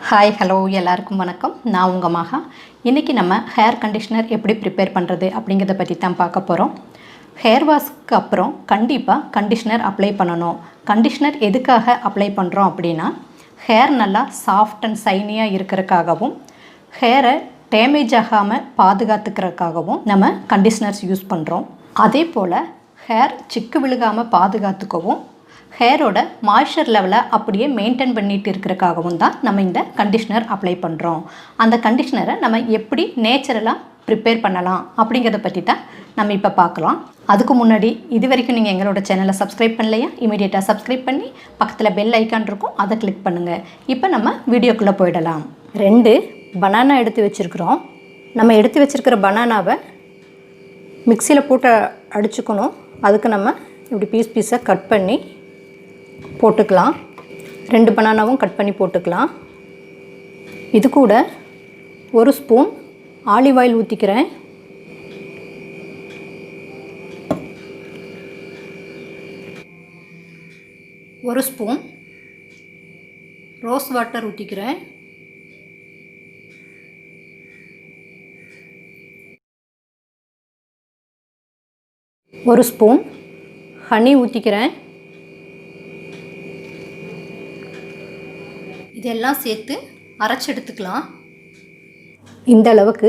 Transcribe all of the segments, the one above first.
Hi hello எல்லாருக்கும் வணக்கம். நான் உங்கள் மகா. இன்றைக்கி நம்ம ஹேர் கண்டிஷ்னர் எப்படி ப்ரிப்பேர் பண்ணுறது அப்படிங்கிறத பற்றி தான் பார்க்க போகிறோம். ஹேர் வாஷ்க்கு அப்புறம் கண்டிப்பாக கண்டிஷ்னர் அப்ளை பண்ணணும். கண்டிஷ்னர் எதுக்காக அப்ளை பண்ணுறோம் அப்படின்னா, ஹேர் நல்லா சாஃப்ட் அண்ட் சைனியாக இருக்கிறதுக்காகவும் ஹேரை டேமேஜ் ஆகாமல் பாதுகாத்துக்கிறதுக்காகவும் நம்ம கண்டிஷ்னர்ஸ் யூஸ் பண்ணுறோம். அதே போல் ஹேர் சிக்கு விழுகாமல் பாதுகாத்துக்கவும் ஹேரோட மாய்ஸ்சர் லெவலை அப்படியே மெயின்டைன் பண்ணிட்டு இருக்கிறதுக்காகவும் தான் நம்ம இந்த கண்டிஷ்னர் அப்ளை பண்ணுறோம். அந்த கண்டிஷ்னரை நம்ம எப்படி நேச்சுரலாக ப்ரிப்பேர் பண்ணலாம் அப்படிங்கிறத பற்றி தான் நம்ம இப்போ பார்க்கலாம். அதுக்கு முன்னாடி இது வரைக்கும் நீங்கள் எங்களோட சேனலை சப்ஸ்கிரைப் பண்ணலையா, இமீடியட்டாக சப்ஸ்கிரைப் பண்ணி பக்கத்தில் பெல் ஐக்கான் இருக்கும், அதை கிளிக் பண்ணுங்கள். இப்போ நம்ம வீடியோக்குள்ளே போயிடலாம். 2 பனானா எடுத்து வச்சுருக்குறோம். நம்ம எடுத்து வச்சுருக்கிற பனானாவை மிக்சியில் போட்டு அடிச்சுக்கணும். அதுக்கு நம்ம இப்படி பீஸாக கட் பண்ணி போட்டுக்கலாம். 2 பனானாவும் கட் பண்ணி போட்டுக்கலாம். இது கூட 1 ஸ்பூன் ஆலிவ் ஆயில் ஊற்றிக்கிறேன். ஒரு ஸ்பூன் ரோஸ் வாட்டர் ஊற்றிக்கிறேன். ஒரு ஸ்பூன் ஹனி ஊற்றிக்கிறேன். இதெல்லாம் சேர்த்து அரைச்சி எடுத்துக்கலாம். இந்த அளவுக்கு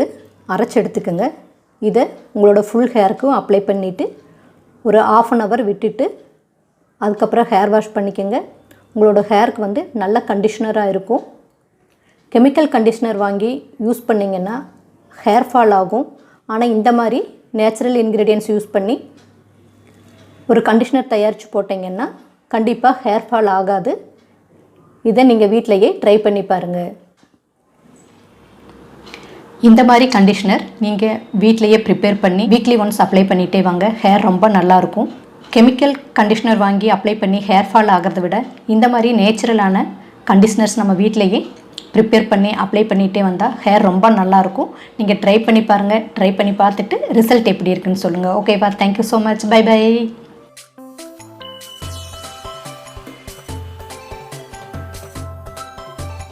அரைச்சி எடுத்துக்கோங்க. இதை உங்களோட ஃபுல் ஹேருக்கும் அப்ளை பண்ணிவிட்டு ஒரு 1/2 hour விட்டுட்டு அதுக்கப்புறம் ஹேர் வாஷ் பண்ணிக்கோங்க. உங்களோட ஹேருக்கு நல்ல கண்டிஷ்னராக இருக்கும். கெமிக்கல் கண்டிஷ்னர் வாங்கி யூஸ் பண்ணிங்கன்னா ஹேர் ஃபால் ஆகும். ஆனால் இந்த மாதிரி நேச்சுரல் இன்க்ரீடியன்ட்ஸ் யூஸ் பண்ணி ஒரு கண்டிஷ்னர் தயாரித்து போட்டிங்கன்னா கண்டிப்பாக ஹேர் ஃபால் ஆகாது. இதை நீங்கள் வீட்டிலையே ட்ரை பண்ணி பாருங்கள். இந்த மாதிரி கண்டிஷ்னர் நீங்கள் வீட்டிலையே ப்ரிப்பேர் பண்ணி வீக்லி ஒன்ஸ் அப்ளை பண்ணிகிட்டே வாங்க. ஹேர் ரொம்ப நல்லாயிருக்கும். கெமிக்கல் கண்டிஷ்னர் வாங்கி அப்ளை பண்ணி ஹேர் ஃபால் ஆகிறத விட இந்த மாதிரி நேச்சுரலான கண்டிஷ்னர்ஸ் நம்ம வீட்டிலையே ப்ரிப்பேர் பண்ணி அப்ளை பண்ணிகிட்டே வந்தால் ஹேர் ரொம்ப நல்லாயிருக்கும். நீங்கள் ட்ரை பண்ணி பாருங்கள். ட்ரை பண்ணி பார்த்துட்டு ரிசல்ட் எப்படி இருக்குன்னு சொல்லுங்கள். ஓகேவா? Thank you so much. Bye by.